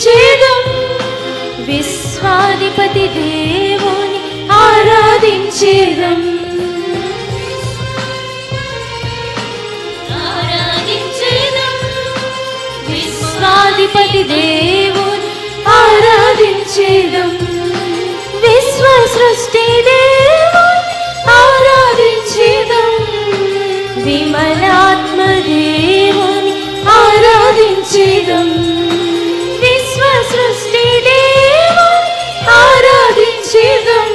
స్తుతించేదం విశ్వాధిపతి దేవుని ఆరాధించేదం విశ్వాధిపతి దేవుని ఆరాధించేదం విశ్వ సృష్టి దేవుని ఆరాధించేదం విమలాత్మ దేవుని ఆరాధించేదం విశ్వ సృష్టి దేవుని ఆరాధించేదం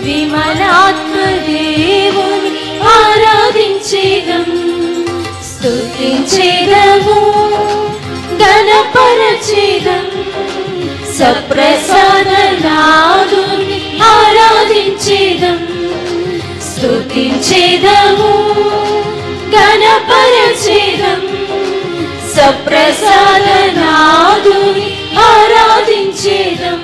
విమలాత్మ దేవుని ఆరాధించేదం స్తుతించేదము గణపరచేదం సప్రసాదనాదుని ఆరాధించేదం స్తుతించేదము గణపరచేదం సప్రసాదనాదుని ఆరాధించేదం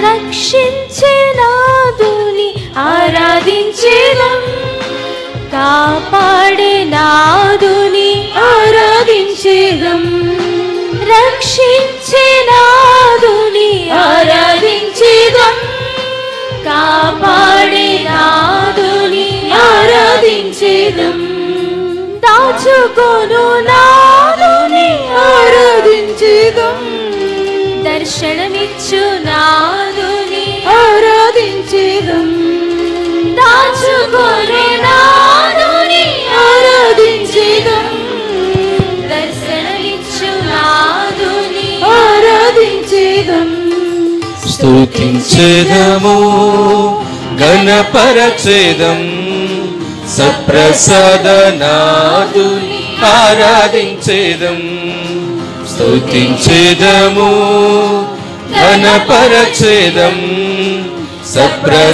రక్షించే నాదుని ఆరాధించేదం కాపాడే నాదుని ఆరాధించేదం రక్షించే నాదుని ఆరాధించేదం కాపాడే నాదుని ఆరాధించేదం దాచుకొను నాదుని ఆరాధించేదం దర్శనమిచ్చు నాదుని ఆరాధించేదం దాచుకొను నాదుని ఆరాధించేదం దర్శనమిచ్చు నాదుని ఆరాధించేదం స్తుతించేదము గణపరచేదం సప్రసాదనాదుని ఆరాధించేదం స్తుతించేదము ఘనపరచేదం సప్రసాదనాదుని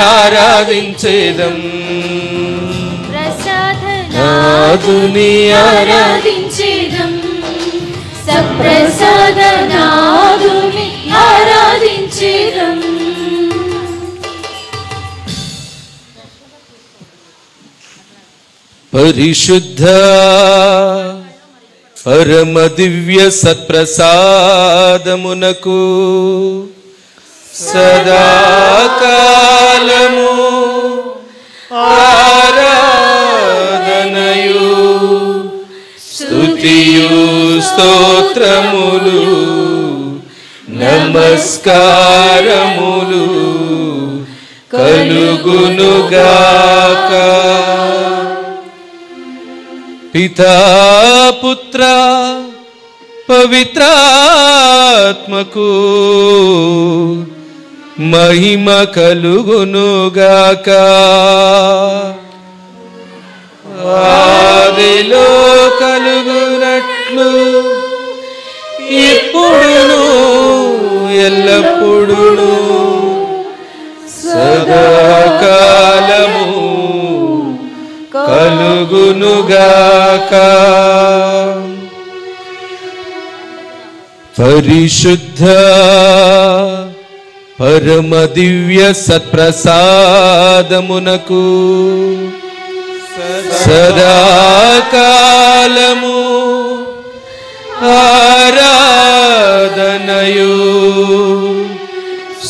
ఆరాధించేదం ప్రసాదనాదుని ఆరాధించేదం సప్రసాదనాదుని ఆరాధించేదం పరిశుద్ధ పరమ దివ్య సత్ప్రసాదమునకు సదాకాలము ఆరాధనయు స్తుతియు స్తోత్రములు నమస్కారములు కలుగునుగాక. పితా పుత్ర పవిత్రాత్మకు మహిమ కలుగునుగాక. ఆదిలో కలుగునట్లు ఇప్పుడును ఎల్లప్పుడును సదాకాలము కలుగునుగాక. పరిశుద్ధ పరమ దివ్య సత్ప్రసాదమునకు సదాకాలము ఆరాధనయు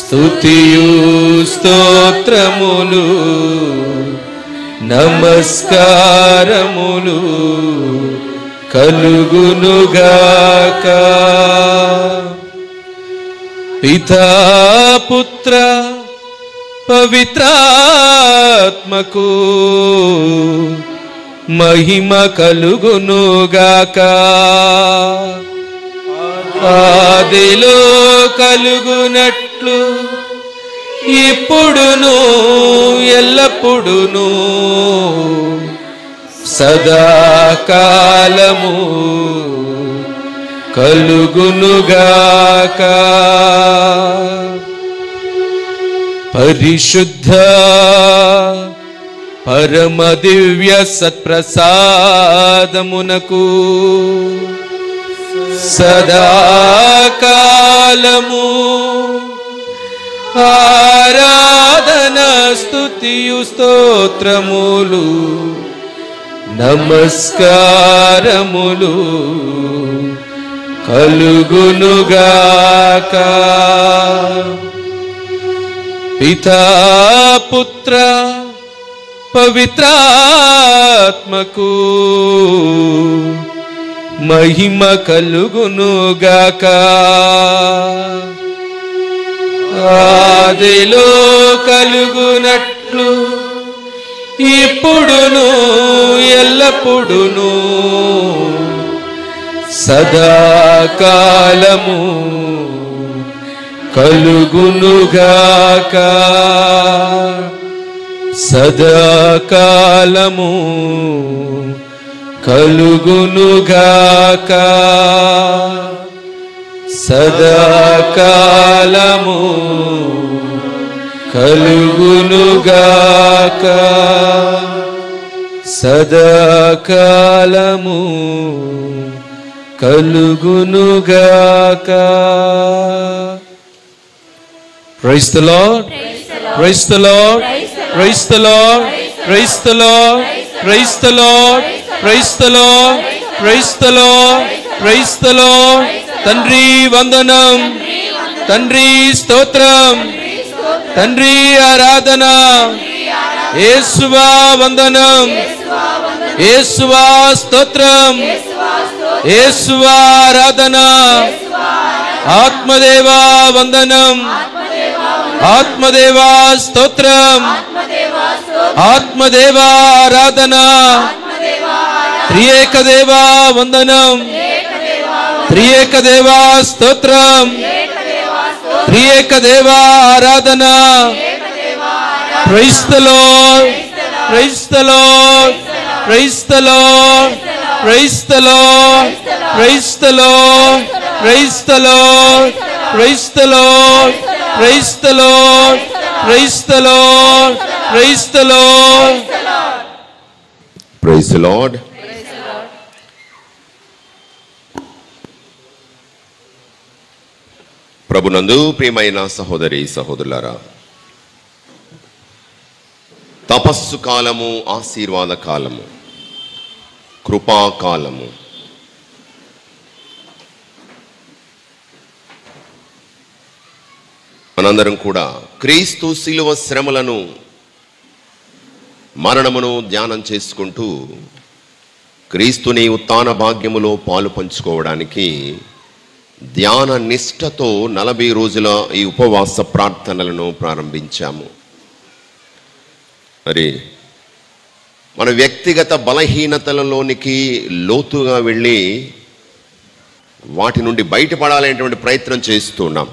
స్తుతియు స్తోత్రములు నమస్కారములు కలుగునుగాక. పితా పుత్ర పవిత్రాత్మకు మహిమ కలుగునుగాక. ఆదిలో కలుగునట్లు ఇప్పుడును ఎల్లప్పుడును సదాకాలము కలుగునుగాక. పరిశుద్ధ పరమ దివ్య సత్ప్రసాదమునకు సదాకాలము ఆరాధన స్తుతియు స్తోత్రములు నమస్కారములు కలుగునుగాక. పితా పుత్ర పవిత్రాత్మకు మహిమ కలుగునుగాక. ఆదిలో కలుగునట్లు ఇప్పుడును ఎల్లప్పుడును సదాకాలము కలుగునుగాక. సదాకాలము కలుగునుగాక. సదాకాలము కలుగునుగాక. సదాకాలము కలుగునుగాక. Praise the Lord. Praise the Lord. Praise the Lord. Praise the Lord. Praise the Lord. Praise the Lord. Praise the Lord. Praise the Lord. తండ్రి వందనం, తండ్రి స్తోత్రం, తండ్రి ఆరాధన. యేసువా వందనం, యేసువా స్తోత్రం, యేసువా ఆరాధన. ఆత్మదేవా వందనం, ఆత్మదేవా స్తోత్రం, ఆత్మదేవా ఆరాధన. త్రియేక దేవా వందనం, త్రియేక దేవా స్తోత్రం, త్రియేక దేవా ఆరాధన. Praise the Lord, praise the Lord, praise the Lord, praise the Lord, praise the Lord, praise the Lord, praise the Lord, praise the Lord, praise the Lord, praise the Lord. Praise the Lord. ప్రభునందు ప్రియమైన సహోదరి సహోదరులారా, తపస్సు కాలము, ఆశీర్వాద కాలము, కృపాకాలము. మనందరం కూడా క్రీస్తు శిలువ శ్రమలను, మరణమును ధ్యానం చేసుకుంటూ క్రీస్తుని ఉత్థాన భాగ్యములో పాలు పంచుకోవడానికి ధ్యాన నిష్ఠతో 40 రోజుల ఈ ఉపవాస ప్రార్థనలను ప్రారంభించాము. మరి మన వ్యక్తిగత బలహీనతలలోనికి లోతుగా వెళ్ళి వాటి నుండి బయటపడాలనేటువంటి ప్రయత్నం చేస్తున్నాం.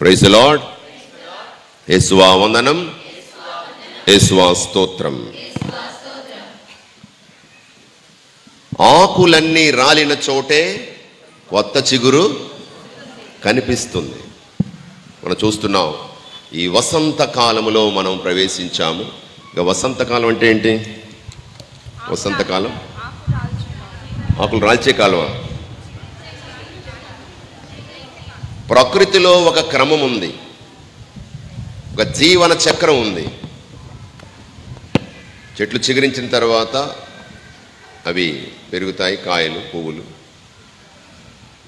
Praise the lord. యేసువా వందనం, యేసువా స్తోత్రం. ఆకులన్నీ రాలిన చోటే కొత్త చిగురు కనిపిస్తుంది. మనం చూస్తున్నాం, ఈ వసంత కాలములో మనం ప్రవేశించాము. ఇక వసంతకాలం అంటే ఏంటి? వసంతకాలం ఆకులు రాల్చే కాలం. ప్రకృతిలో ఒక క్రమం ఉంది, ఒక జీవన చక్రం ఉంది. చెట్లు చిగురించిన తర్వాత అవి పెరుగుతాయి, కాయలు, పువ్వులు.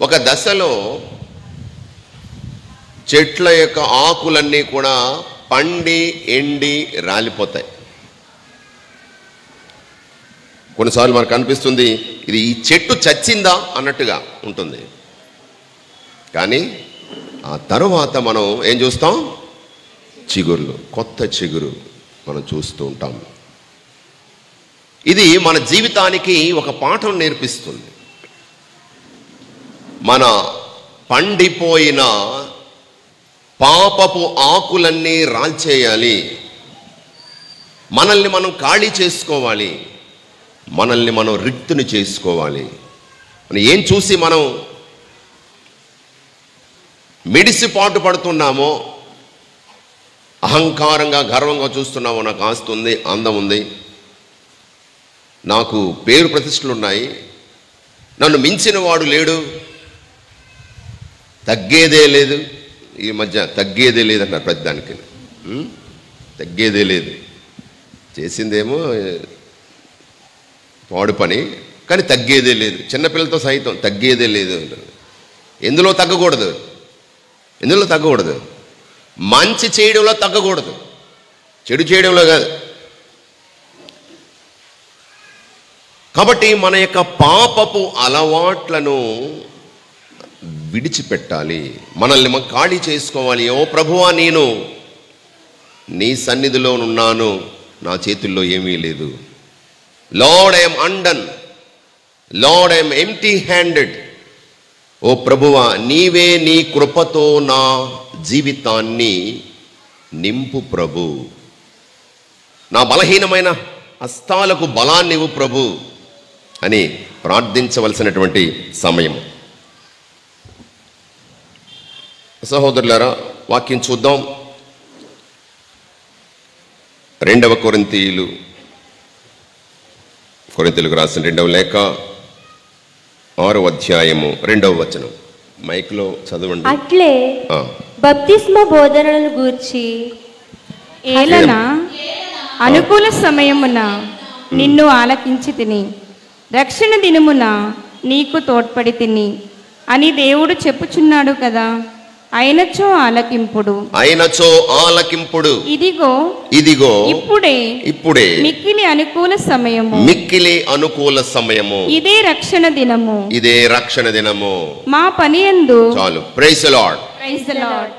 ఒక దశలో చెట్ల యొక్క ఆకులన్నీ కూడా పండి ఎండి రాలిపోతాయి. కొన్నిసార్లు మనకు అనిపిస్తుంది ఇది ఈ చెట్టు చచ్చిందా అన్నట్టుగా ఉంటుంది. కానీ ఆ తరువాత మనం ఏం చూస్తాం? చిగుర్లు, కొత్త చిగురు మనం చూస్తూ ఉంటాం. ఇది మన జీవితానికి ఒక పాఠం నేర్పిస్తుంది. మన పండిపోయిన పాపపు ఆకులన్నీ రాల్చేయాలి, మనల్ని మనం ఖాళీ చేసుకోవాలి, మనల్ని మనం రిక్తుని చేసుకోవాలి. ఏం చూసి మనం మిడిసిపాటు పడుతున్నామో, అహంకారంగా గర్వంగా చూస్తున్నావు, నాకు ఆస్తి ఉంది, అందం ఉంది, నాకు పేరు ప్రతిష్టలు ఉన్నాయి, నన్ను మించిన వాడు లేడు, తగ్గేదే లేదు. ఈ మధ్య తగ్గేదే లేదంటారు ప్రతిదానికి. తగ్గేదే లేదు, చేసిందేమో పాడు పని, కానీ తగ్గేదే లేదు. చిన్నపిల్లలతో సైతం తగ్గేదే లేదు అంటారు. ఎందులో తగ్గకూడదు, ఎందులో తగ్గకూడదు? మంచి చేయడంలో తగ్గకూడదు, చెడు చేయడంలో కాదు. కాబట్టి మన యొక్క పాపపు అలవాట్లను విడిచిపెట్టాలి, మనల్ని మనం ఖాళీ చేసుకోవాలి. ఓ ప్రభువా, నేను నీ సన్నిధిలో ఉన్నాను, నా చేతుల్లో ఏమీ లేదు. Lord, I'm undone, lord, I'm empty handed. ఓ ప్రభువా, నీవే నీ కృపతో నా జీవితాన్ని నింపు ప్రభు. నా బలహీనమైన హస్తాలకు బలాన్ని ఇవ్వు ప్రభు అని ప్రార్థించవలసినటువంటి సమయం. సహోదరులారా, వాక్యం చూద్దాం. 2 కొరింథీయులకు రాసిన 2వ లేఖ 6వ అధ్యాయము 2వ వచనం. మైక్లో చదవండి. అట్లే బప్తిస్మ బోధనలను గూర్చి ఏలన అనుకూల సమయమున నిన్ను ఆలకించి తిని, రక్షణ దినమున నీకు తోడ్పడి తిని అని దేవుడు చెప్పుచున్నాడు కదా. అయినచో ఆలకింపుడు, ఇదిగో ఇప్పుడే మిక్కిలి అనుకూల సమయము, ఇదే రక్షణ దినము, మా పని యందు. చాలు. Praise the Lord.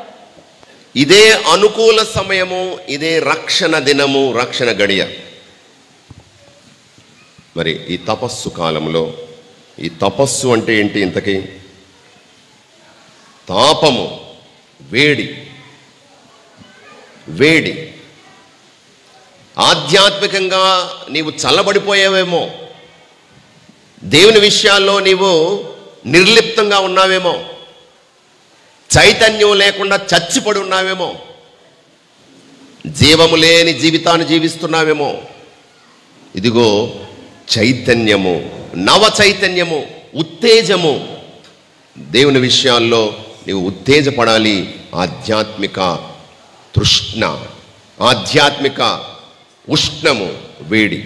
ఇదే అనుకూల సమయము, ఇదే రక్షణ దినము, రక్షణ గడియ. మరి ఈ తపస్సు కాలంలో, ఈ తపస్సు అంటే ఏంటి? ఇంతకీ తాపము, వేడి. ఆధ్యాత్మికంగా నీవు చల్లబడిపోయావేమో, దేవుని విషయాల్లో నీవు నిర్లిప్తంగా ఉన్నావేమో, చైతన్యం లేకుండా చచ్చిపడి ఉన్నావేమో, జీవము లేని జీవితాన్ని జీవిస్తున్నావేమో. ఇదిగో చైతన్యము, నవ చైతన్యము, ఉత్తేజము. దేవుని విషయాల్లో నీవు ఉత్తేజపడాలి. ఆధ్యాత్మిక తృష్ణ, ఆధ్యాత్మిక ఉష్ణము, వేడి.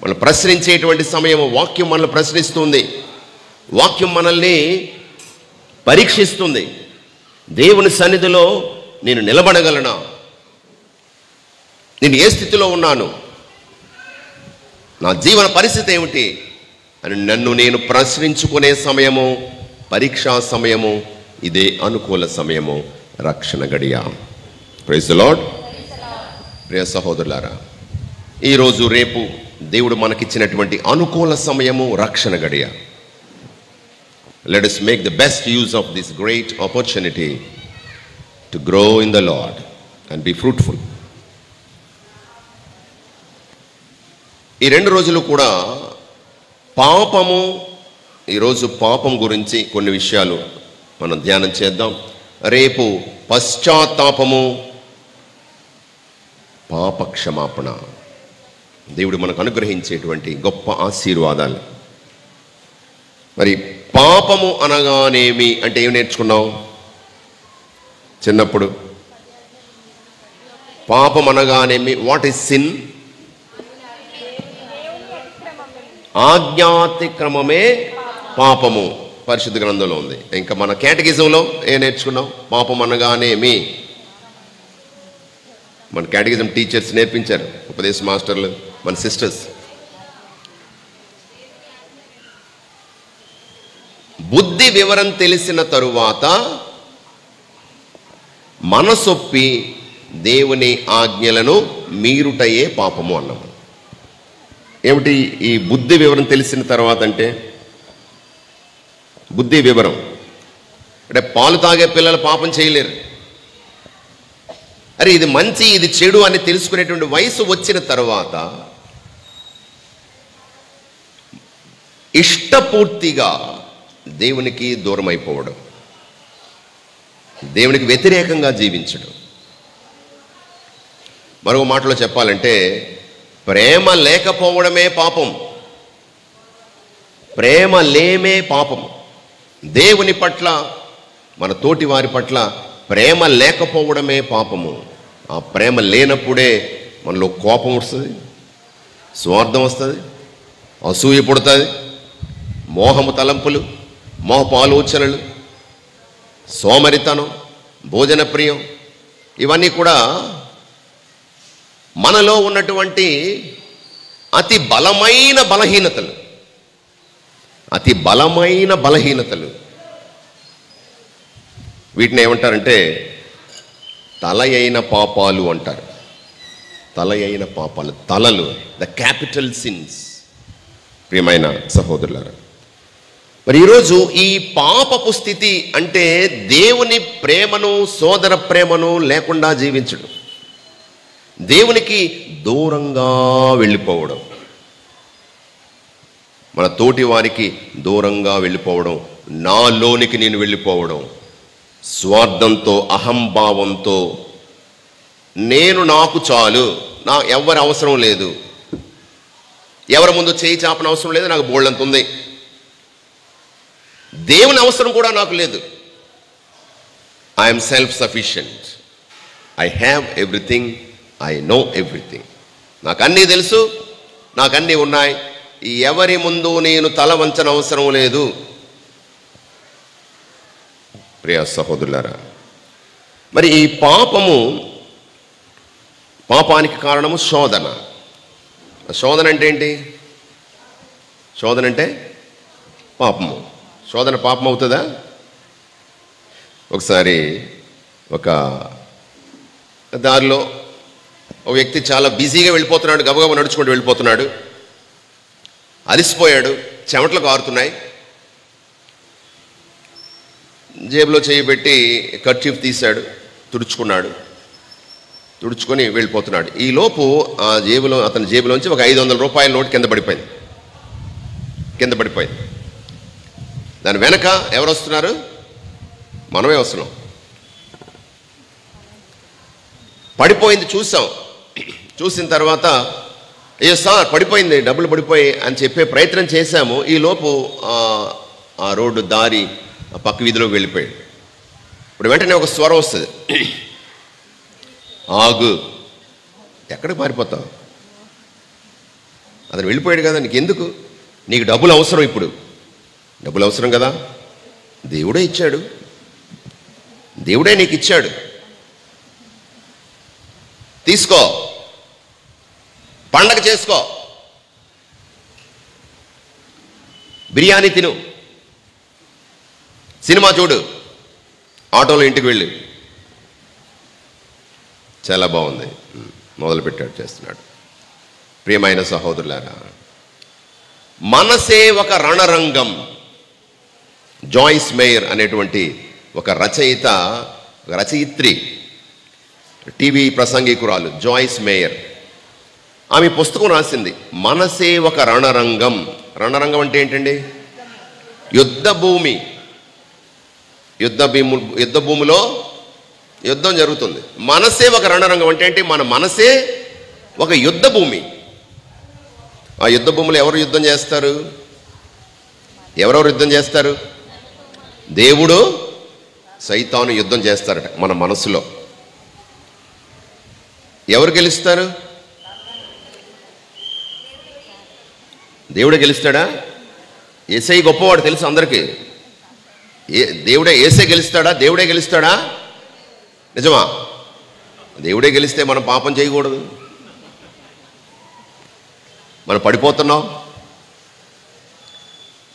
మనం ప్రశ్నించేటువంటి సమయము. వాక్యం మనల్ని ప్రశ్నిస్తుంది, వాక్యం మనల్ని పరీక్షిస్తుంది. దేవుని సన్నిధిలో నేను నిలబడగలనా? నేను ఏ స్థితిలో ఉన్నాను? నా జీవన పరిస్థితి ఏమిటి అని నన్ను నేను ప్రశ్నించుకునే సమయము, పరీక్షా సమయము. ఇదే అనుకూల సమయము, రక్షణ గడియ. Praise the lord. ప్రియ సహోదరులారా, ఈరోజు రేపు దేవుడు మనకిచ్చినటువంటి అనుకూల సమయము, రక్షణ గడియ. Let us make the best use of this great opportunity to grow in the Lord and be fruitful. ఈ 2 రోజులు కూడా పాపము, ఈరోజు పాపం గురించి కొన్ని విషయాలు మనం ధ్యానం చేద్దాం. రేపు పశ్చాత్తాపము, పాప క్షమాపణ. దేవుడు మనకు అనుగ్రహించేటువంటి గొప్ప ఆశీర్వాదాలు. మరి పాపము అనగానేమి అంటే ఏమి నేర్చుకున్నావు చిన్నప్పుడు? పాపం అనగానేమి? What is sin? ఆజ్ఞాతిక్రమమే పాపము, పరిశుద్ధ గ్రంథంలో ఉంది. ఇంకా మన కేటగిజంలో ఏం నేర్చుకున్నాం? పాపం అనగానేమి మన కేటగిజం టీచర్స్ నేర్పించారు, ఉపదేశ మాస్టర్లు, మన సిస్టర్స్. బుద్ధి వివరం తెలిసిన తరువాత మనసొప్పి దేవుని ఆజ్ఞలను మీరుటయే పాపము అన్నాము. ఏమిటి ఈ బుద్ధి వివరం తెలిసిన తర్వాత అంటే? బుద్ధి వివరం అంటే పాలు తాగే పిల్లలు పాపం చేయలేరు. అరే ఇది మంచి, ఇది చెడు అని తెలుసుకునేటువంటి వయసు వచ్చిన తర్వాత ఇష్టపూర్తిగా దేవునికి దూరం అయిపోవడం, దేవునికి వ్యతిరేకంగా జీవించడం, మరో మాటలో చెప్పాలంటే ప్రేమ లేకపోవడమే పాపం, ప్రేమ లేమే పాపం. దేవుని పట్ల, మన తోటి వారి పట్ల ప్రేమ లేకపోవడమే పాపము. ఆ ప్రేమ లేనప్పుడే మనలో కోపం వస్తుంది, స్వార్థం వస్తుంది, అసూయ పుడుతుంది, మోహము తలంపులు, మోహపు ఆలోచనలు, సోమరితనం, భోజన ప్రియం, ఇవన్నీ కూడా మనలో ఉన్నటువంటి అతి బలమైన బలహీనతలు, అతి బలమైన బలహీనతలు. వీటిని ఏమంటారంటే తల అయిన పాపాలు అంటారు. తల అయిన పాపాలు, తలలు, ద క్యాపిటల్ సిన్స్. ప్రియమైన సహోదరులారా, మరి ఈరోజు ఈ పాపపు స్థితి అంటే దేవుని ప్రేమను, సోదర ప్రేమను లేకుండా జీవించడం, దేవునికి దూరంగా వెళ్ళిపోవడం, మన తోటి వారికి దూరంగా వెళ్ళిపోవడం, నాలోనికి నేను వెళ్ళిపోవడం, స్వార్థంతో, అహంభావంతో, నేను నాకు చాలు, నా ఎవరి అవసరం లేదు, ఎవరి ముందు చేయి చాపన అవసరం లేదు, నాకు బోళ్ళంత ఉంది, దేవుని అవసరం కూడా నాకు లేదు, I'm self sufficient, I have everything, I know everything, నాకు అన్నీ తెలుసు, నాకు అన్నీ ఉన్నాయి, ఎవరి ముందు నేను తల వంచన అవసరం లేదు. ప్రియ సహోదరులారా, మరి ఈ పాపానికి కారణము శోధన. శోధన అంటే ఏంటి? శోధన అంటే పాపము. శోధన పాపం అవుతుందా? ఒకసారి ఒక దారిలో ఒక వ్యక్తి చాలా బిజీగా వెళ్ళిపోతున్నాడు, గబగబా నడుచుకుంటూ వెళ్ళిపోతున్నాడు, అలిసిపోయాడు, చెమటలు కారుతున్నాయి, జేబులో చేయి పెట్టి కర్చీఫ్ తీశాడు, తుడుచుకున్నాడు, తుడుచుకొని వెళ్ళిపోతున్నాడు. ఈలోపు అతని జేబులోంచి ఒక 500 రూపాయల నోటు కింద పడిపోయింది. దాని వెనక ఎవరు వస్తున్నారు? మనమే వస్తున్నాం. పడిపోయింది చూసాం, చూసిన తర్వాత అయ్యో సార్ పడిపోయింది, డబ్బులు పడిపోయి అని చెప్పే ప్రయత్నం చేశాము. ఈలోపు ఆ రోడ్డు దారి పక్క వీధిలోకి వెళ్ళిపోయాడు. ఇప్పుడు వెంటనే ఒక స్వరం వస్తుంది, ఆగు, ఎక్కడికి పారిపోతావు, అతను వెళ్ళిపోయాడు కదా, నీకు ఎందుకు, నీకు డబ్బులు అవసరం, ఇప్పుడు డబ్బులు అవసరం కదా, దేవుడే ఇచ్చాడు, దేవుడే నీకు ఇచ్చాడు, తీసుకో, పండగ చేసుకో, బిర్యానీ తిను, సినిమా చూడు, ఆటోలో ఇంటికి వెళ్ళి. చాలా బాగుంది, మొదలుపెట్టాడు, చేస్తున్నాడు. ప్రియమైన సహోదరులారా, మనసే ఒక రణరంగం. జాయిస్ మేయర్ అనేటువంటి ఒక రచయిత్రి, టీవీ ప్రసంగికురాలు జాయిస్ మేయర్, ఆమె పుస్తకం రాసింది, మనసే ఒక రణరంగం. రణరంగం అంటే ఏంటండి? యుద్ధ భూమిలో యుద్ధం జరుగుతుంది. మనసే ఒక రణరంగం అంటే ఏంటి? మన మనసే ఒక యుద్ధ భూమి. ఆ యుద్ధ భూమిలో ఎవరు యుద్ధం చేస్తారు? ఎవరెవరు యుద్ధం చేస్తారు? దేవుడు, సైతాను యుద్ధం చేస్తారట మన మనసులో. ఎవరు గెలుస్తారు? దేవుడే గెలుస్తాడా? యేసయ్య గొప్పవాడు తెలుసు అందరికీ. యేసే గెలుస్తాడా? దేవుడే గెలుస్తాడా? నిజమా? దేవుడే గెలిస్తే మనం పాపం చేయకూడదు. మనం పడిపోతున్నాం.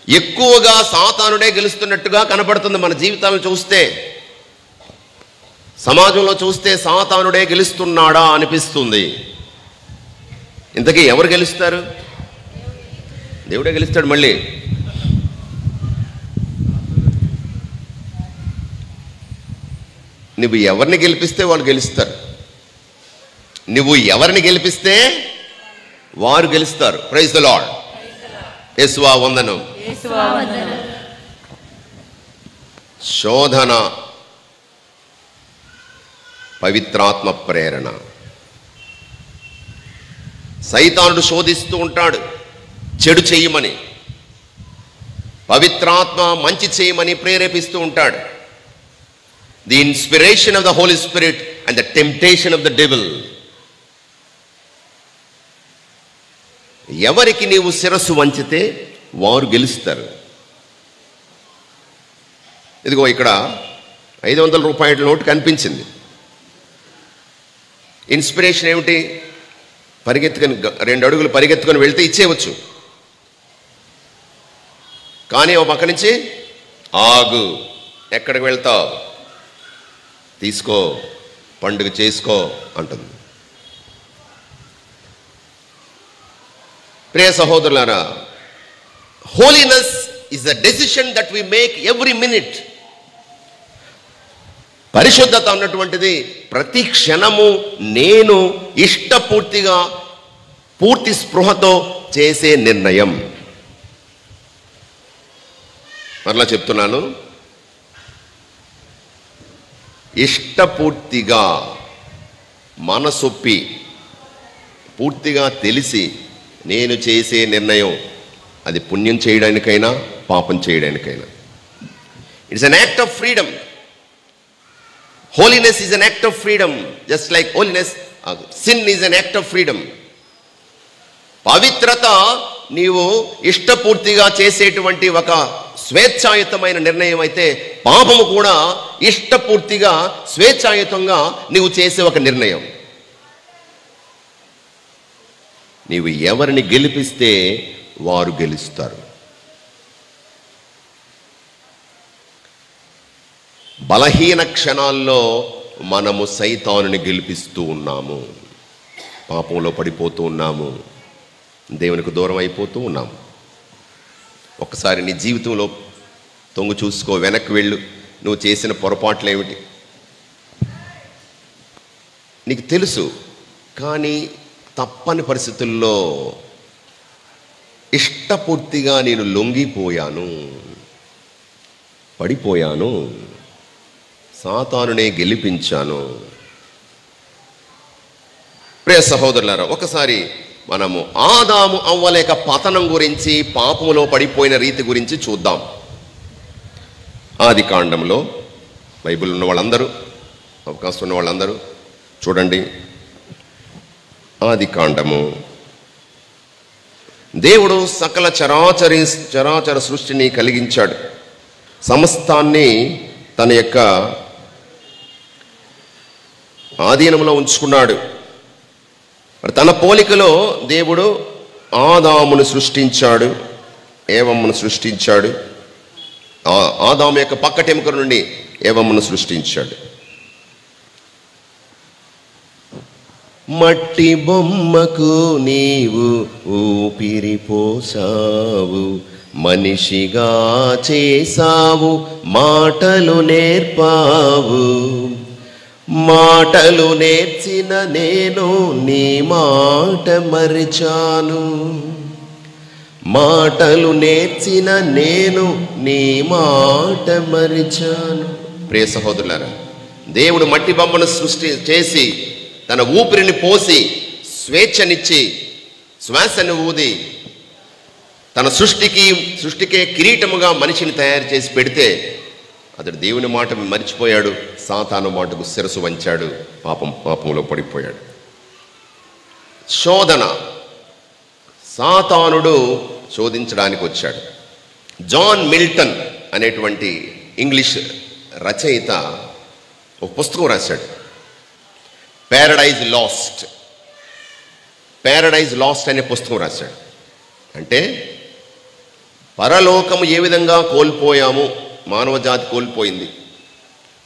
ఎక్కువగా సాతానుడే గెలుస్తున్నట్టుగా కనపడుతుంది మన జీవితాలను చూస్తే. సమాజంలో చూస్తే సాతానుడే గెలుస్తున్నాడా అనిపిస్తుంది. ఇంతకీ ఎవరు గెలుస్తారు? దేవుడే గెలుస్తాడు. మళ్ళీ నువ్వు ఎవరిని గెలిపిస్తే వాళ్ళు గెలుస్తారు, నువ్వు ఎవరిని గెలిపిస్తే వారు గెలుస్తారు. Praise the lord. యేసువా వందనం. శోధన పవిత్రాత్మ ప్రేరణ. సైతానుడు శోధిస్తూ ఉంటాడు చెడు చేయమని, పవిత్రాత్మ మంచి చేయమని ప్రేరేపిస్తూ ఉంటాడు. The inspiration of the Holy Spirit and the temptation of the devil. ఎవరికి నీవు శిరస్సు వంచితే వారు గెలుస్తారు. ఇదిగో ఇక్కడ 500 రూపాయల నోటు కనిపించింది. ఇన్స్పిరేషన్ ఏమిటి? పరిగెత్తుకొని 2 అడుగులు పరిగెత్తుకొని వెళ్తే ఇచ్చేయవచ్చు. కానీ ఒక పక్క నుంచి ఆగు, ఎక్కడికి వెళ్తావు, తీసుకో, పండుగ చేసుకో అంటుంది. ప్రియ సహోదరులారా, holiness is the decision that we make every minute. పరిశుద్ధత అన్నటువంటిది ప్రతి క్షణము నేను ఇష్టపూర్తిగా పూర్తి స్పృహతో చేసే నిర్ణయం. మరలా చెప్తున్నాను, ఇష్టపూర్తిగా మనసొప్పి పూర్తిగా తెలిసి నేను చేసే నిర్ణయం, అది పుణ్యం చేయడానికైనా పాపం చేయడానికైనా. It's an act of freedom. Holiness is an act of freedom, just like holiness, sin is an act of freedom. పవిత్రత నీవు ఇష్టపూర్తిగా చేసేటువంటి ఒక స్వేచ్ఛాయుతమైన నిర్ణయం అయితే, పాపము కూడా ఇష్టపూర్తిగా స్వేచ్ఛాయుతంగా నీవు చేసే ఒక నిర్ణయం. నీవు ఎవరిని గెలిపిస్తే వారు గెలుస్తారు. బలహీన క్షణాల్లో మనము సైతానుని గెలిపిస్తూ ఉన్నాము, పాపంలో పడిపోతూ ఉన్నాము, దేవునికి దూరం అయిపోతూ ఉన్నాము. ఒక్కసారి నీ జీవితంలో తొంగు చూసుకో, వెనక్కి వెళ్ళు. నువ్వు చేసిన పొరపాట్లు ఏమిటి నీకు తెలుసు, కానీ తప్పని పరిస్థితుల్లో ఇష్టపూర్తిగా నేను లొంగిపోయాను, పడిపోయాను, సాతానునే గెలిపించాను. ప్రియ సహోదరులారా, ఒకసారి మనము ఆదాము అవ్వలేక పతనం గురించి, పాపములో పడిపోయిన రీతి గురించి చూద్దాం. ఆది కాండంలో బైబిల్ ఉన్న వాళ్ళందరూ, అవకాశం ఉన్న వాళ్ళందరూ చూడండి. ఆది కాండము. దేవుడు సకల చరాచర సృష్టిని కలిగించాడు. సమస్తాన్ని తన యొక్క ఆధీనంలో ఉంచుకున్నాడు. మరి తన పోలికలో దేవుడు ఆదామును సృష్టించాడు, ఏవమ్మను సృష్టించాడు. ఆదాము యొక్క పక్కటెముక నుండి ఏవమ్మను సృష్టించాడు. మట్టి బొమ్మకు నీవు ఊపిరి పోసావు, మనిషిగా చేసావు, మాటలు నేర్పావు. మాటలు నేర్చిన నేను నీ మాట మరిచాను, మాటలు నేర్చిన నేను నీ మాట మరిచాను. ప్రియ సహోదరులారా, దేవుడు మట్టి బొమ్మను సృష్టి చేసి తన ఊపిరిని పోసి స్వేచ్ఛనిచ్చి శ్వాసను ఊది తన సృష్టికే కిరీటముగా మనిషిని తయారు చేసి పెడితే అతడు దేవుని మాట మరిచిపోయాడు, సాతాను మాటకు శిరసు వంచాడు, పాపంలో పడిపోయాడు. శోధన, సాతానుడు శోధించడానికి వచ్చాడు. జాన్ మిల్టన్ అనేటువంటి ఇంగ్లీష్ రచయిత ఒక పుస్తకం రాశాడు, ప్యారడైజ్ లాస్ట్ అనే పుస్తకం రాశాడు. అంటే పరలోకము ఏ విధంగా కోల్పోయాము, మానవ జాతి కోల్పోయింది,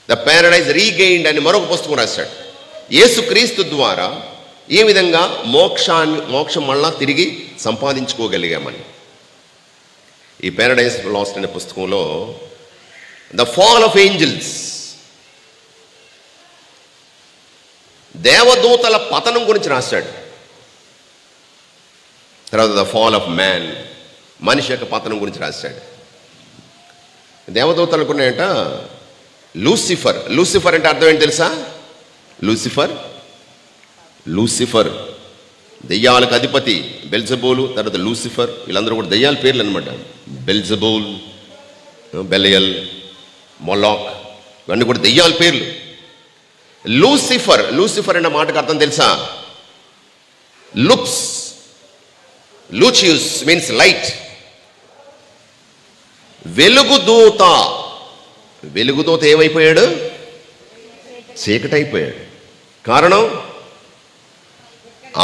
ద ప్యారడైజ్ రీగెయిన్డ్ అని మరొక పుస్తకం రాశాడు. యేసుక్రీస్తు ద్వారా ఏ విధంగా మోక్షం మళ్ళా తిరిగి సంపాదించుకోగలిగామని. ఈ ప్యారడైజ్ లాస్ట్ అనే పుస్తకంలో ద ఫాల్ ఆఫ్ ఏంజల్స్, దేవదూతల పతనం గురించి రాశాడు. తర్వాత ద ఫాల్ ఆఫ్ మ్యాన్, మనిషి యొక్క పతనం గురించి రాశాడు. దేవదూతలకు ఉన్నాయంట లూసిఫర్ అంటే అర్థం ఏంటి తెలుసా? లూసిఫర్ దెయ్యాలకు అధిపతి బెల్జబూలు, తర్వాత లూసిఫర్, వీళ్ళందరూ కూడా దెయ్యాల పేర్లు అనమాట. బెల్జబూల్, బెలియల్, మొలాక్, ఇవన్నీ కూడా దెయ్యాల పేర్లు. లూసిఫర్, లూసిఫర్ అన్న మాటకు అర్థం తెలుసా? Lux, Lucius means light. వెలుగుదూత, వెలుగుదూత ఏమైపోయాడు? చీకటి అయిపోయాడు. కారణం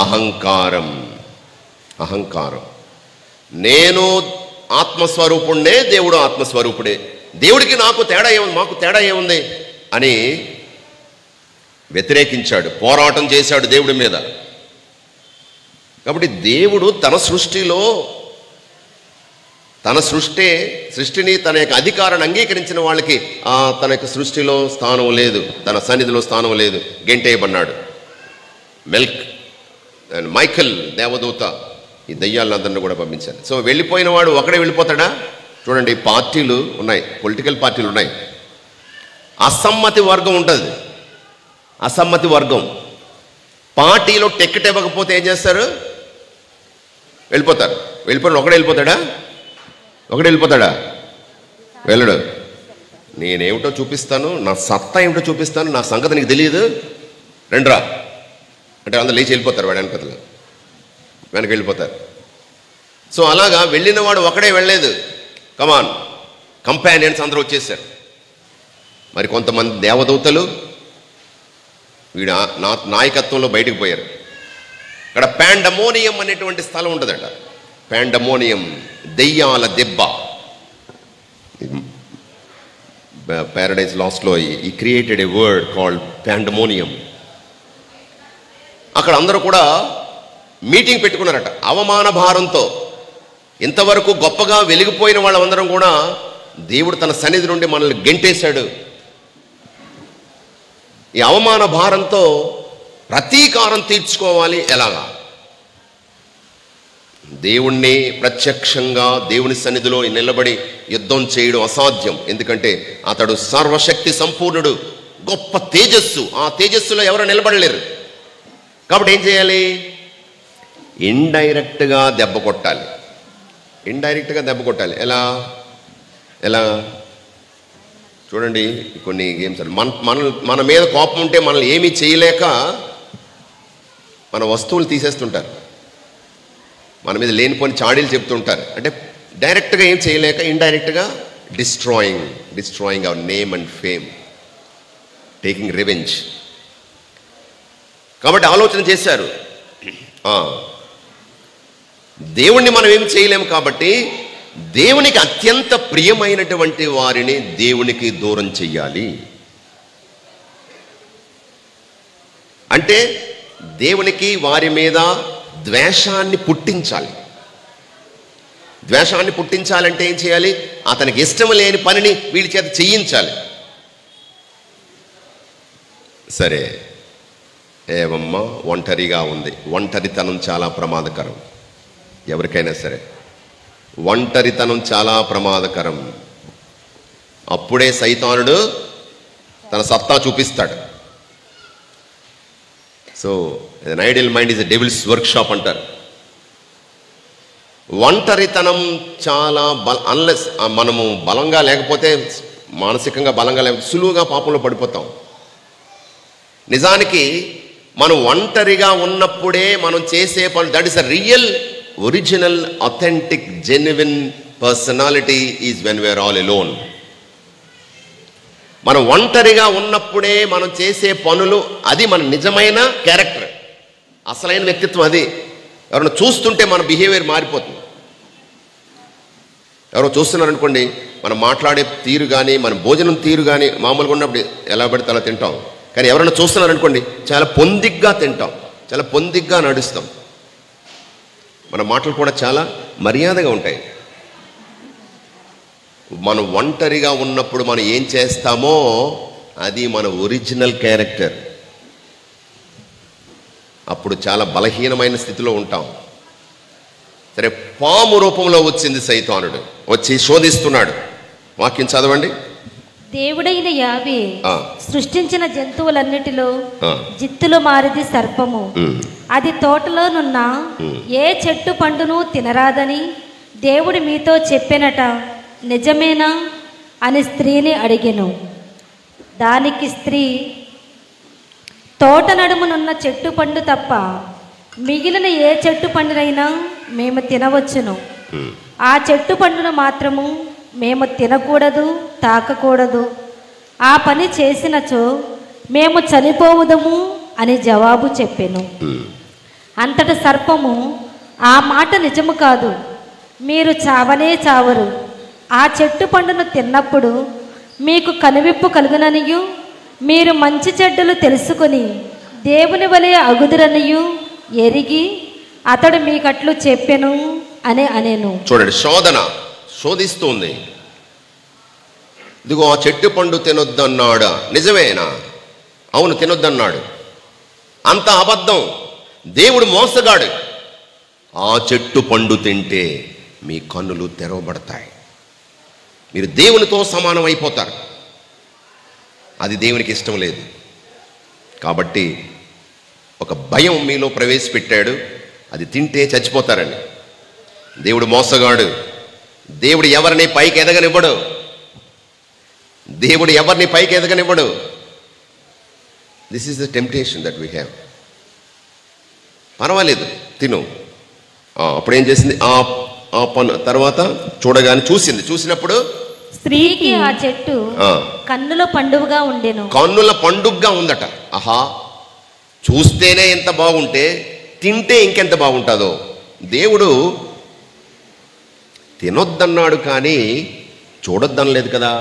అహంకారం. అహంకారం. నేను ఆత్మస్వరూపుడే, దేవుడు ఆత్మస్వరూపుడే, దేవుడికి నాకు తేడా ఏముంది, మాకు తేడా ఏముంది అని వ్యతిరేకించాడు, పోరాటం చేశాడు దేవుడి మీద. కాబట్టి దేవుడు తన సృష్టిలో, తన సృష్టిని తన యొక్క అధికారాన్ని అంగీకరించిన వాళ్ళకి తన యొక్క సృష్టిలో స్థానం లేదు, తన సన్నిధిలో స్థానం లేదు, గెంటేయబడ్డాడు. మైఖేల్ దేవదూత ఈ దయ్యాలందరినీ కూడా పంపించారు. సో వెళ్ళిపోయిన వాడు ఒకడే వెళ్ళిపోతాడా? చూడండి, పార్టీలు ఉన్నాయి, పొలిటికల్ పార్టీలు ఉన్నాయి. అసమ్మతి వర్గం ఉంటుంది. అసమ్మతి వర్గం పార్టీలో టికెట్ ఇవ్వకపోతే ఏం చేస్తారు? వెళ్ళిపోతారు. వెళ్ళిపోయిన ఒకడే వెళ్ళిపోతాడా? ఒకడే వెళ్ళిపోతాడా? వెళ్ళడు. నేనేమిటో చూపిస్తాను, నా సత్తా ఏమిటో చూపిస్తాను, నా సంగతి నీకు తెలియదు, రండ్రా అంటే అందరూ లేచి వెళ్ళిపోతారు. వాడు వెనక వెళ్ళిపోతారు. సో అలాగా వెళ్ళిన వాడు ఒకడే వెళ్ళలేదు. కమాన్, కంపానియన్స్ అందరూ వచ్చేసారు. మరి కొంతమంది దేవదూతలు వీడు నాయకత్వంలో బయటకు పోయారు. ఇక్కడ పాండమోనియం అనేటువంటి స్థలం ఉంటుందట. పాండమోనియం, దెయ్యాల దెబ్బ. పారడైజ్ లాస్ట్లో ఈ created a word called pandemonium. అక్కడ అందరూ కూడా మీటింగ్ పెట్టుకున్నారట అవమాన భారంతో. ఇంతవరకు గొప్పగా వెలిగిపోయిన వాళ్ళందరం కూడా దేవుడు తన సన్నిధి నుండి మనల్ని గెంటేశాడు. ఈ అవమాన భారంతో ప్రతీకారం తీర్చుకోవాలి. ఎలాగా? దేవుణ్ణి ప్రత్యక్షంగా దేవుని సన్నిధిలో నిలబడి యుద్ధం చేయడం అసాధ్యం. ఎందుకంటే అతడు సర్వశక్తి సంపూర్ణుడు, గొప్ప తేజస్సు. ఆ తేజస్సులో ఎవరు నిలబడలేరు. కాబట్టి ఏం చేయాలి? ఇండైరెక్ట్గా దెబ్బ కొట్టాలి. ఇండైరెక్ట్గా దెబ్బ కొట్టాలి. ఎలా చూడండి, కొన్ని గేమ్స్ మన మీద కోపం ఉంటే మనల్ని ఏమీ చేయలేక మన వస్తువులు తీసేస్తుంటారు, మన మీద లేనిపోని చాడీలు చెప్తుంటారు. అంటే డైరెక్ట్గా ఏం చేయలేక ఇండైరెక్ట్గా destroying our name and fame, taking revenge. కాబట్టి ఆలోచన చేశారు, దేవుణ్ణి మనం ఏమి చేయలేము కాబట్టి దేవునికి అత్యంత ప్రియమైనటువంటి వారిని దేవునికి దూరం చెయ్యాలి. అంటే దేవునికి వారి మీద ద్వేషాన్ని పుట్టించాలి. ద్వేషాన్ని పుట్టించాలంటే ఏం చేయాలి? అతనికి ఇష్టం లేని పనిని వీడి చేత చేయించాలి. సరే, ఏవమ్మా ఒంటరిగా ఉంది. ఒంటరితనం చాలా ప్రమాదకరం. ఎవరికైనా సరే ఒంటరితనం చాలా ప్రమాదకరం. అప్పుడే సైతానుడు తన సత్తా చూపిస్తాడు. So an ideal mind is a devil's workshop అంటారు. ఒంటరితనం చాలా అన్లెస్ మనము బలంగా లేకపోతే, మానసికంగా బలంగా లేకపోతే సులువుగా పాపంలో పడిపోతాం. నిజానికి మనం ఒంటరిగా ఉన్నప్పుడే మనం చేసే పనులు, that is a real original authentic genuine personality is when we are all alone. మనం ఒంటరిగా ఉన్నప్పుడే మనం చేసే పనులు, అది మన నిజమైన క్యారెక్టర్, అసలైన వ్యక్తిత్వం. అది ఎవరైనా చూస్తుంటే మన బిహేవియర్ మారిపోతుంది. ఎవరో చూస్తున్నారనుకోండి, మనం మాట్లాడే తీరు కానీ మన భోజనం తీరు కానీ మామూలుగా ఉన్నప్పుడు ఎలా పడితే అలా తింటాం. కానీ ఎవరైనా చూస్తున్నారనుకోండి, చాలా పొందిగ్గా తింటాం, చాలా పొందిగ్గా నడుస్తాం. మన మాటలు కూడా చాలా మర్యాదగా ఉంటాయి. మనం ఒంటరిగా ఉన్నప్పుడు మనం ఏం చేస్తామో అది మన ఒరిజినల్ క్యారెక్టర్. అప్పుడు చాలా బలహీనమైన స్థితిలో ఉంటాం. సరే, పాము రూపంలో వచ్చింది సైతానుడు, వచ్చి శోధిస్తున్నాడు. వాక్యం చదవండి. దేవుడైన యావే ఆ. సృష్టించిన జంతువులన్నిటిలో ఆ. జిత్తులు మారిది సర్పము. ఉమ్. అది తోటలోనున్న ఏ చెట్టు పండును తినరాదని దేవుడు మీతో చెప్పెనట, నిజమేనా అని స్త్రీని అడిగెను. దానికి స్త్రీ, తోట నడుమునున్న చెట్టు పండు తప్ప మిగిలిన ఏ చెట్టు పండునైనా మేము తినవచ్చును. ఆ చెట్టు పండును మాత్రము మేము తినకూడదు, తాకకూడదు. ఆ పని చేసినచో మేము చనిపోవుదము అని జవాబు చెప్పెను. అంతట సర్పము, ఆ మాట నిజము కాదు, మీరు చావనే చావరు. ఆ చెట్టు పండును తిన్నప్పుడు మీకు కనువిప్పు కలుగుననియు మీరు మంచి చెడ్డలు తెలుసుకొని దేవుని వలె అగుదురనియు ఎరిగి అతడు మీకట్లు చెప్పెను అని అనేను. చూడండి, శోధన శోధిస్తుంది. ఇదిగో ఆ చెట్టు పండు తినొద్దన్నాడా? నిజమేనా? అవును, తినొద్దన్నాడు. అంత అబద్ధం. దేవుడు మోసగాడు. ఆ చెట్టు పండు తింటే మీ కన్నులు తెరవబడతాయి, మీరు దేవునితో సమానం అయిపోతారు. అది దేవునికి ఇష్టం లేదు. కాబట్టి ఒక భయం మీలో ప్రవేశపెట్టాడు, అది తింటే చచ్చిపోతారని. దేవుడు మోసగాడు. దేవుడు ఎవరిని పైకి ఎదగనివ్వడు. దేవుడు ఎవరిని పైకి ఎదగనివ్వడు. This is the temptation that we have. పర్వాలేదు, తిను. అప్పుడు ఏం చేసింది? ఆ పన్ను తర్వాత చూడగానే చూసినప్పుడు స్త్రీకి ఆ చెట్టు కన్నుల పండుగగా ఉండెను. కన్నుల పండుగగా ఉందట. ఆహా, చూస్తేనే ఎంత బాగుంటే తింటే ఇంకెంత బాగుంటుందో. దేవుడు తినొద్దన్నాడు కానీ చూడొద్దనలేదు కదా.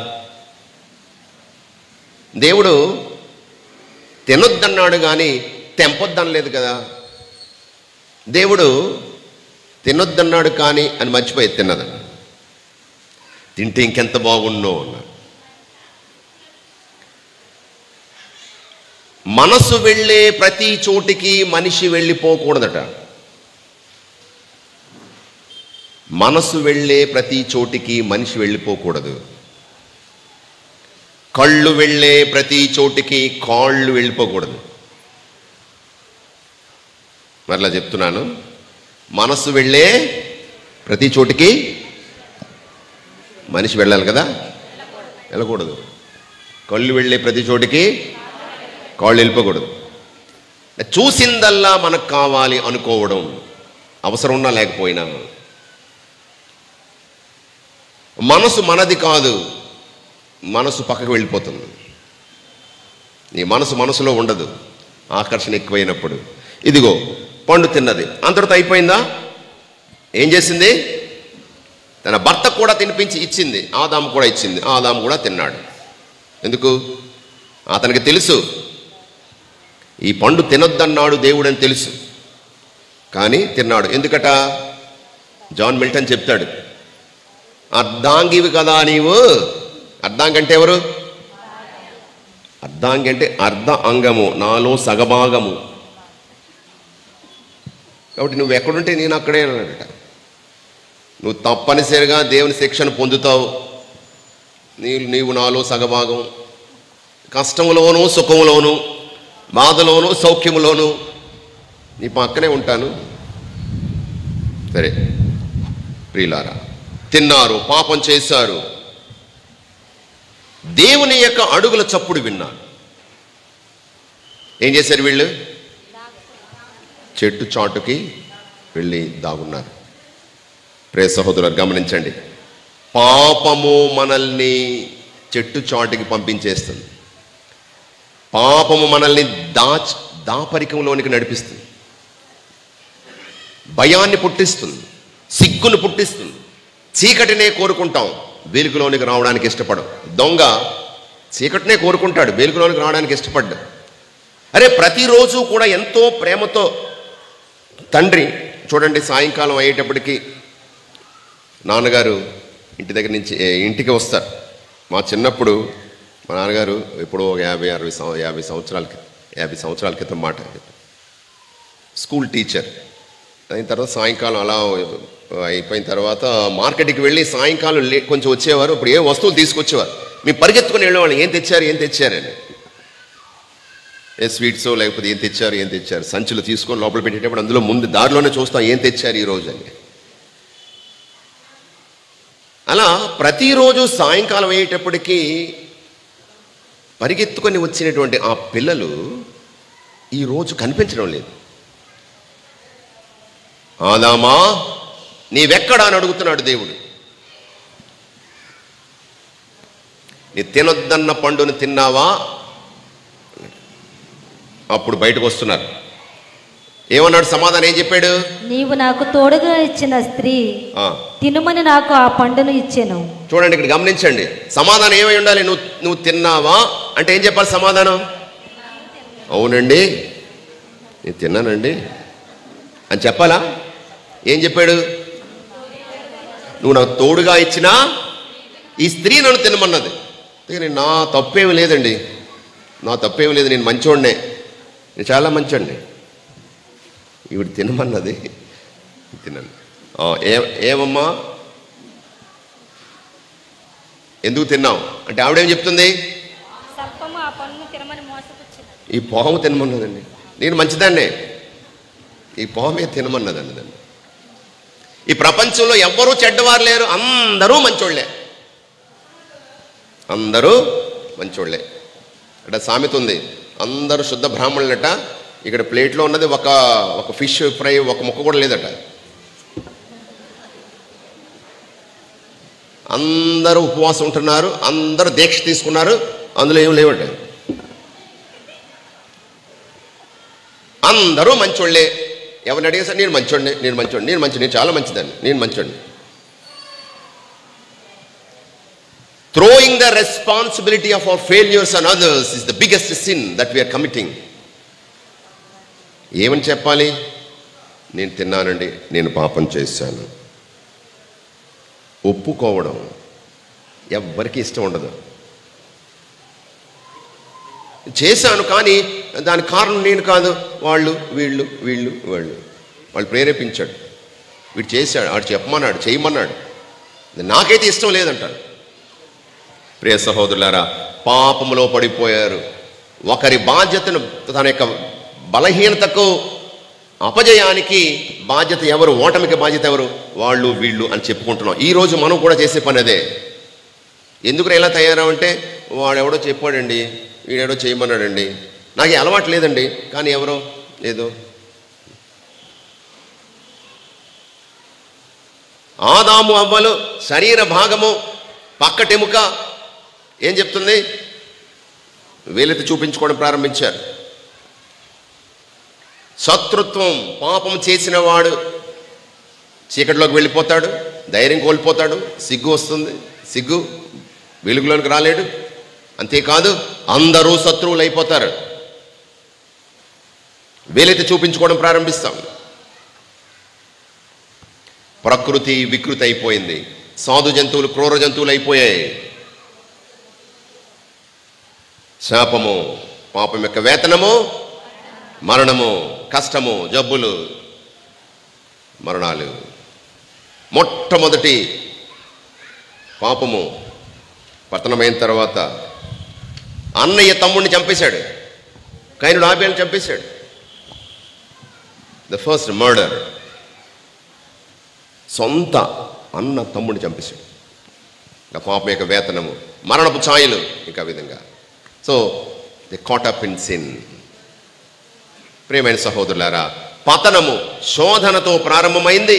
దేవుడు తినొద్దన్నాడు కానీ తెంపొద్దనలేదు కదా. దేవుడు తినొద్దన్నాడు కానీ అని మర్చిపోయి తిన్నదన్న. తింటే ఇంకెంత బాగున్నో అన్నాడు. మనసు వెళ్ళే ప్రతి చోటికి మనిషి వెళ్ళిపోకూడదట. మనసు వెళ్ళే ప్రతి చోటికి మనిషి వెళ్ళిపోకూడదు. కళ్ళు వెళ్ళే ప్రతి చోటికి కాళ్ళు వెళ్ళిపోకూడదు. మరలా చెప్తున్నాను, మనసు వెళ్ళే ప్రతి చోటికి మనిషి వెళ్ళాలి కదా, వెళ్ళకూడదు. కళ్ళు వెళ్ళే ప్రతి చోటికి కాళ్ళు వెళ్ళిపోకూడదు. చూసిందల్లా మనకు కావాలి అనుకోవడం, అవసరం ఉన్నా లేకపోయినా. మనసు మనది కాదు, మనసు పక్కకు వెళ్ళిపోతుంది. నీ మనసులో ఉండదు ఆకర్షణ ఎక్కువైనప్పుడు. ఇదిగో పండు తిన్నది, అంతటితో అయిపోయిందా? ఏం చేసింది? తన భర్త కూడా తినిపించి ఇచ్చింది. ఆదాము కూడా ఇచ్చింది. ఆదాము కూడా తిన్నాడు. ఎందుకు? అతనికి తెలుసు ఈ పండు తినొద్దన్నాడు దేవుడు అని తెలుసు, కానీ తిన్నాడు. ఎందుకట? జాన్ మిల్టన్ చెప్తాడు, అర్ధాంగివి కదా నీవు. అర్ధాంగి అంటే ఎవరు? అర్ధాంగి అంటే అర్ధ అంగము, నాలో సగభాగము. కాబట్టి నువ్వు ఎక్కడుంటే నేను అక్కడే అన్నాడట. నువ్వు తప్పనిసరిగా దేవుని శిక్షను పొందుతావు. నీవు నాలో సగభాగం. కష్టంలోనూ సుఖంలోనూ, బాధలోనూ సౌఖ్యములోనూ నీ పక్కనే ఉంటాను. సరే ప్రియులారా, తిన్నారు, పాపం చేశారు, దేవుని యొక్క అడుగుల చప్పుడు విన్నారు. ఏం చేశారు వీళ్ళు? చెట్టు చాటుకి వెళ్ళి దాగున్నారు. ప్రియ సహోదరులు గమనించండి, పాపము మనల్ని చెట్టు చాటుకి పంపించేస్తుంది. పాపము మనల్ని దాపరికంలోనికి నడిపిస్తుంది, భయాన్ని పుట్టిస్తుంది, సిగ్గును పుట్టిస్తుంది. చీకటినే కోరుకుంటాం, వెలుగులోనికి రావడానికి ఇష్టపడం. దొంగ చీకటినే కోరుకుంటాడు, వెలుగులోనికి రావడానికి ఇష్టపడ్డా. అరే ప్రతిరోజు కూడా ఎంతో ప్రేమతో తండ్రి చూడండి, సాయంకాలం అయ్యేటప్పటికి నాన్నగారు ఇంటి దగ్గర నుంచి ఇంటికి వస్తారు. మా చిన్నప్పుడు మా నాన్నగారు ఎప్పుడో 50 సంవత్సరాల క్రితం మాట, స్కూల్ టీచర్ అయిన తర్వాత సాయంకాలం అలా అయిపోయిన తర్వాత మార్కెట్కి వెళ్ళి సాయంకాలం కొంచెం వచ్చేవారు. ఇప్పుడు ఏ వస్తువులు తీసుకొచ్చేవారు, మేము పరిగెత్తుకుని వెళ్ళేవాళ్ళం, ఏం తెచ్చారని. ఏ స్వీట్సో లేకపోతే ఏం తెచ్చారు సంచులు తీసుకొని లోపల పెట్టేటప్పుడు అందులో ముందు దారిలోనే చూస్తాం ఏం తెచ్చారు ఈరోజు అని. అలా ప్రతిరోజు సాయంకాలం అయ్యేటప్పటికీ పరిగెత్తుకొని వచ్చినటువంటి ఆ పిల్లలు ఈరోజు కనిపించడం లేదు. ఆదామా నీవెక్కడా అని అడుగుతున్నాడు దేవుడు. నీ తినొద్దన్న పండును తిన్నావా? అప్పుడు బయటకు వస్తున్నారు. ఏమన్నాడు? సమాధానం ఏం చెప్పాడు? నీవు నాకు తోడుగా ఇచ్చిన స్త్రీ తినుమని నాకు ఆ పండును ఇచ్చాను. చూడండి, ఇక్కడ గమనించండి. సమాధానం ఏమై ఉండాలి? నువ్వు తిన్నావా అంటే ఏం చెప్పాలి సమాధానం? అవునండి నేను తిన్నానండి అని చెప్పాలా? ఏం చెప్పాడు? నువ్వు నాకు తోడుగా ఇచ్చిన ఈ స్త్రీ నన్ను తినమన్నది. నా తప్పేమి లేదండి, నేను మంచోడినే, నేను చాలా మంచోడిని. ఈవిడ తినమన్నది, తిన్నాను. ఏమమ్మా ఎందుకు తిన్నావు అంటే ఆవిడేం చెప్తుంది? ఈ పాము తినమన్నదండి, నేను మంచిదాన్నే, ఈ పామే తినమన్నదండి దాన్ని. ఈ ప్రపంచంలో ఎవ్వరూ చెడ్డవారు లేరు, అందరూ మంచోళ్లే. అక్కడ సామెత ఉంది, అందరూ శుద్ధ బ్రాహ్మణులట. ఇక్కడ ప్లేట్లో ఉన్నది ఒక ఫిష్ ఫ్రై, ఒక ముక్క కూడా లేదట. అందరూ ఉపవాసం ఉంటున్నారు, అందరూ దీక్ష తీసుకున్నారు, అందులో ఏం లేవట. అందరూ మంచోళ్లే. ఎవరిని అడిగే సార్ నేను మంచోడిని, చాలా మంచిదాన్ని, నేను మంచోడిని. Throwing the responsibility of our failures on others is the biggest sin that we are committing. ఏమని చెప్పాలి? నేను తిన్నానండి, నేను పాపం చేశాను. ఒప్పుకోవడం ఎవ్వరికి ఇష్టం ఉండదు. చేశాను కానీ దాని కారణం నేను కాదు, వాళ్ళు ప్రేరేపించాడు, వీడు చేశాడు, వాడు చెప్పమన్నాడు, చేయమన్నాడు, నాకైతే ఇష్టం లేదంటాడు. ప్రియ సహోదరులారా, పాపములో పడిపోయారు. ఒకరి బాధ్యతను, తన యొక్క బలహీనతకు, అపజయానికి బాధ్యత ఎవరు, ఓటమికి బాధ్యత ఎవరు? వీళ్ళు అని చెప్పుకుంటున్నాం. ఈరోజు మనం కూడా చేసే పని అదే. ఎందుకు ఎలా తయారామంటే వాడెవడో చెప్పాడండి, వీడెవడో చేయమన్నాడండి, నాకు అలవాటు లేదండి, కానీ ఎవరో ఏదో. ఆదాము అవ్వలు శరీర భాగము పక్కటెముక ఏం చెప్తుంది? వేలెత్తి చూపించుకోవడం ప్రారంభించారు. శత్రుత్వం, పాపం చేసిన వాడు చీకటిలోకి వెళ్ళిపోతాడు, ధైర్యం కోల్పోతాడు, సిగ్గు వస్తుంది, వెలుగులోనికి రాలేడు. అంతేకాదు అందరూ శత్రువులు అయిపోతారు. వేలెత్తి చూపించుకోవడం ప్రారంభిస్తాం. ప్రకృతి వికృతి అయిపోయింది, సాధు జంతువులు క్రూర జంతువులు అయిపోయాయి. శాపము, పాపం యొక్క వేతనము మరణము, కష్టము, జబ్బులు, మరణాలు. మొట్టమొదటి పాపము పతనమైన తర్వాత అన్నయ్య తమ్ముడిని చంపేశాడు, కయనుడు ఆబేలుని చంపేశాడు. The first murder. సొంత అన్న తమ్ముడిని చంపేశాడు. ఇంకా పాపం యొక్క వేతనము మరణపు ఛాయలు. ఇంకా విధంగా so the caught up in sin. ప్రియమైన సహోదరులారా, పతనము శోధనతో ప్రారంభమైంది,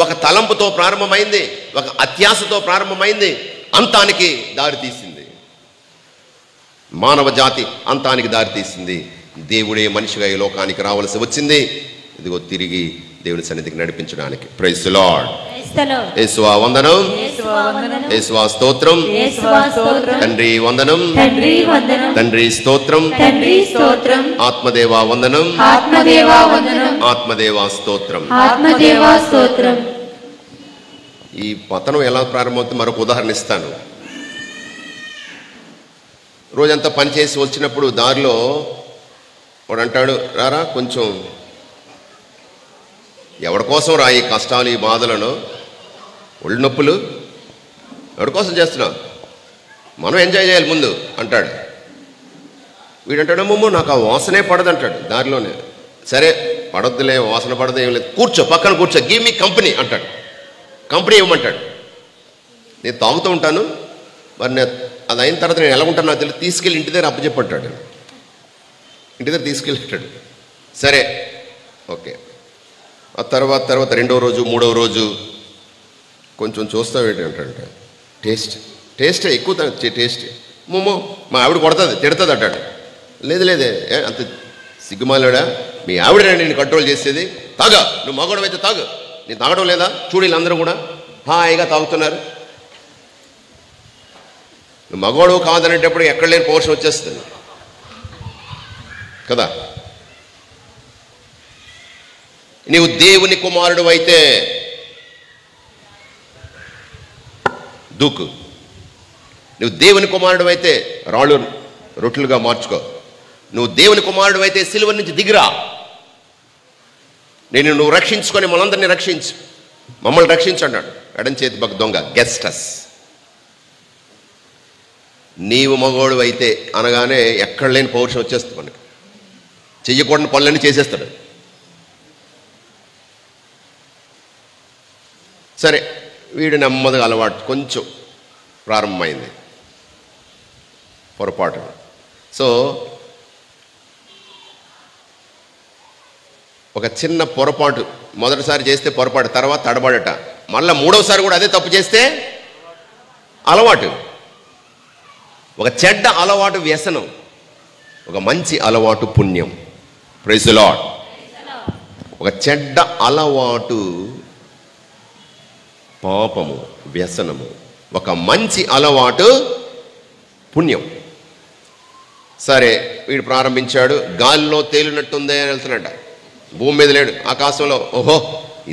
ఒక తలంపుతో ప్రారంభమైంది, ఒక అత్యాశతో ప్రారంభమైంది, అంతానికి దారితీసింది. మానవ జాతి అంతానికి దారితీసింది. దేవుడే మనిషిగా ఈ లోకానికి రావాల్సి వచ్చింది. ఇదిగో తిరిగి దేవుని సన్నిధికి నడిపించడానికి. Praise the lord. యేసువా వందనం, యేసువా స్తోత్రం, తండ్రి వందనం, తండ్రి స్తోత్రం, ఆత్మదేవా వందనం, ఆత్మదేవా స్తోత్రం. ఈ పతనం ఎలా ప్రారంభమవుతుంది మరొక ఉదాహరణ ఇస్తాను. రోజంతా పనిచేసి వచ్చినప్పుడు దారిలో వాడు అంటాడు, రారా కొంచెం, ఎవరి కోసం రా ఈ కష్టాలు, ఈ బాధలను, ఒళ్ళు నొప్పులు ఎవరి కోసం చేస్తున్నావు? మనం ఎంజాయ్ చేయాలి ముందు అంటాడు. వీడంటాడేమో నాకు ఆ వాసనే పడదు అంటాడు దారిలోనే. సరే పడొద్దులే, వాసన పడదు, ఏం లేదు, కూర్చో పక్కన కూర్చో, గివ్ మీ కంపెనీ అంటాడు. కంపెనీ ఇవ్వమంటాడు. నేను తాగుతూ ఉంటాను, మరి నేను అది అయిన తర్వాత నేను ఎలా ఉంటాను నాకు తెలియదు, తీసుకెళ్ళి ఇంటి దగ్గర అప్పచెప్పంటాడు. ఇంటి దగ్గర తీసుకెళ్ళాడు. సరే ఓకే. ఆ తర్వాత రెండో రోజు మూడవ రోజు కొంచెం చూస్తావు ఏంటి అంటాడు. టేస్టే ఎక్కువ టేస్ట్. మమ్మో మా ఆవిడ కొడుతుంది, తిడుతుంది అంటాడు. లేదే అంత సిగ్గుమాలాడా, మీ ఆవిడ నేను కంట్రోల్ చేసేది. తాగా, నువ్వు మగవాడు అయితే తాగు, నేను తాగడం లేదా? చూడు వీళ్ళందరూ కూడా హాయిగా తాగుతున్నారు. నువ్వు మగవాడు కాదనేటప్పుడు ఎక్కడ లేని పౌరుషం వచ్చేస్తుంది కదా. నీవు దేవుని కుమారుడు అయితే దూకు. నువ్వు దేవుని కుమారుడు అయితే రాళ్ళు రొట్టెలుగా మార్చుకో. నువ్వు దేవుని కుమారుడు అయితే సిలువ నుంచి దిగిరా. నువ్వు రక్షించుకొని మనందరినీ రక్షించు, మమ్మల్ని రక్షించు అన్నాడు. ఎడం చేతి పక్క దొంగ గెస్టస్. నీవు మగోడు అయితే అనగానే ఎక్కడ లేని పౌరుషం వచ్చేస్తుంది మనకి. చెయ్యకూడని పనులన్నీ చేసేస్తాడు. సరే వీడు నెమ్మదిగా అలవాటు కొంచెం ప్రారంభమైంది, పొరపాటు. సో ఒక చిన్న పొరపాటు మొదటిసారి చేస్తే పొరపాటు, తర్వాత తడబడట, మళ్ళీ మూడవసారి కూడా అదే తప్పు చేస్తే అలవాటు. ఒక చెడ్డ అలవాటు వ్యసనం, ఒక మంచి అలవాటు పుణ్యం. Praise the Lord. ఒక చెడ్డ అలవాటు పాపము, వ్యసనము. ఒక మంచి అలవాటు పుణ్యం. సరే వీడు ప్రారంభించాడు. గాలిలో తేలినట్టుందే అని వెళ్తున్నాడు, భూమి మీద లేడు, ఆకాశంలో. ఓహో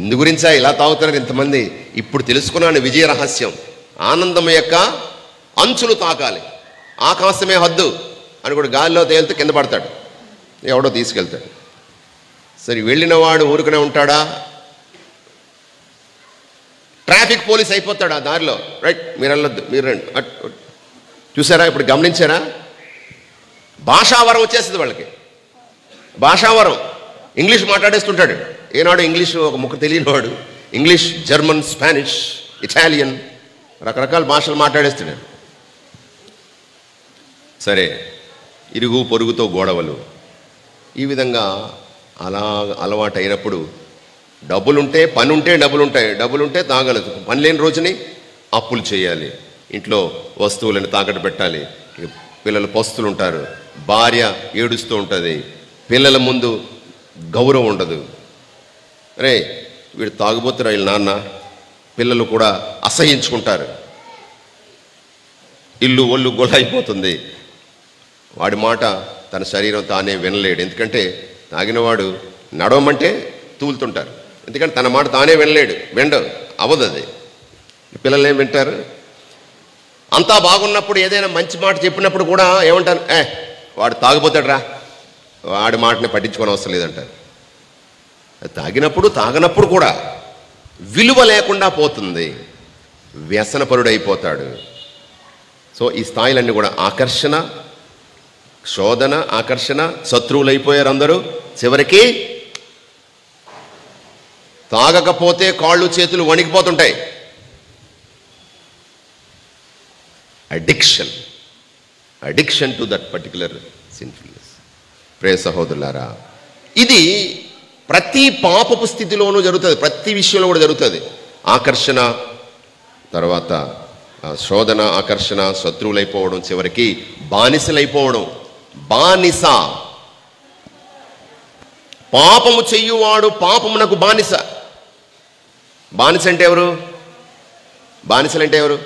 ఇందు గురించా ఇలా తాగుతున్నారు ఇంతమంది, ఇప్పుడు తెలుసుకున్నాను విజయ రహస్యం. ఆనందం యొక్క అంచులు తాకాలి, ఆకాశమే హద్దు అని కూడా గాలిలో తేలితే కింద పడతాడు, ఎవడో తీసుకెళ్తాడు. సరే వెళ్ళిన వాడు ఊరుకునే ఉంటాడా? ట్రాఫిక్ పోలీస్ అయిపోతాడు ఆ దారిలో. రైట్, మీరు వెళ్ళొద్దు, మీరు రండి. చూసారా, ఇప్పుడు గమనించారా? భాషావరం వచ్చేస్తుంది వాళ్ళకి. భాషావరం, ఇంగ్లీష్ మాట్లాడేస్తుంటాడు. ఏనాడు ఇంగ్లీష్ ఒక ముక్క తెలియనివాడు ఇంగ్లీష్, జర్మన్, స్పానిష్, ఇటాలియన్, రకరకాల భాషలు మాట్లాడేస్తాడు. సరే ఇరుగు పొరుగుతో గొడవలు, ఈ విధంగా అలా అలవాటు అయినప్పుడు డబ్బులుంటే పని ఉంటే డబ్బులుంటే తాగలేదు. పని లేని రోజుని అప్పులు చేయాలి, ఇంట్లో వస్తువులను తాకట్టు పెట్టాలి, పిల్లలు పస్తులు ఉంటారు, భార్య ఏడుస్తూ ఉంటుంది, పిల్లల ముందు గౌరవం ఉండదు. రే వీడు తాగుబోతురా వీళ్ళ నాన్న, పిల్లలు కూడా అసహించుకుంటారు, ఇల్లు ఒళ్ళు గొల్ల అయిపోతుంది. వాడి మాట తన శరీరం తానే వినలేడు, ఎందుకంటే తాగినవాడు నడవమంటే తూలుతుంటారు, ఎందుకంటే తన మాట తానే వినలేడు, అవ్వదు అది. పిల్లలు ఏం వింటారు? అంతా బాగున్నప్పుడు ఏదైనా మంచి మాట చెప్పినప్పుడు కూడా ఏమంటారు? వాడు తాగిపోతాడు రా, వాడి మాటని పట్టించుకోని అవసరం లేదంటారు. తాగినప్పుడు కూడా విలువ లేకుండా పోతుంది, వ్యసనపరుడైపోతాడు. సో ఈ స్థాయిలన్నీ కూడా ఆకర్షణ, శోధన, ఆకర్షణ, శత్రువులు అయిపోయారు అందరూ. చివరికి తాగకపోతే కాళ్ళు చేతులు వణికిపోతుంటాయి. Addiction to that particular sinfulness. ప్రియ సహోదరులారా, ఇది ప్రతి పాపపు స్థితిలోనూ జరుగుతుంది, ప్రతి విషయంలో కూడా జరుగుతుంది. ఆకర్షణ, తర్వాత శోధన, ఆకర్షణ, శత్రువులైపోవడం, చివరికి బానిసలైపోవడం. బానిస, పాపము చెయ్యువాడు పాపమునకు బానిస. బానిసలంటే ఎవరు?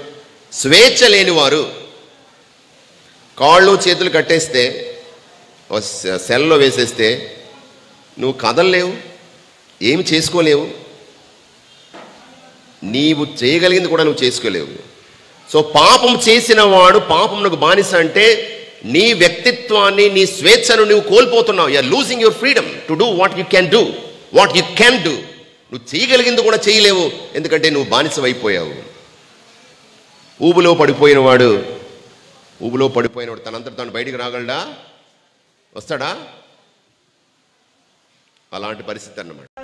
స్వేచ్ఛ లేనివారు. కాళ్ళు చేతులు కట్టేస్తే, సెల్లో వేసేస్తే నువ్వు కదలలేవు, ఏమి చేసుకోలేవు, నీవు చేయగలిగింది కూడా నువ్వు చేసుకోలేవు. సో పాపం చేసిన వాడు పాపమునకు బానిస అంటే నీ వ్యక్తిత్వాన్ని, నీ స్వేచ్ఛను నువ్వు కోల్పోతున్నావు. You are losing your freedom to do what you can do. నువ్వు చేయగలిగింది కూడా చేయలేవు, ఎందుకంటే నువ్వు బానిస అయిపోయావు. ఊబులో పడిపోయిన వాడు ఊబులో పడిపోయినప్పుడు తనంతట తాను బయటికి రాగలడా? వస్తాడా? అలాంటి పరిస్థితి అన్నమాట.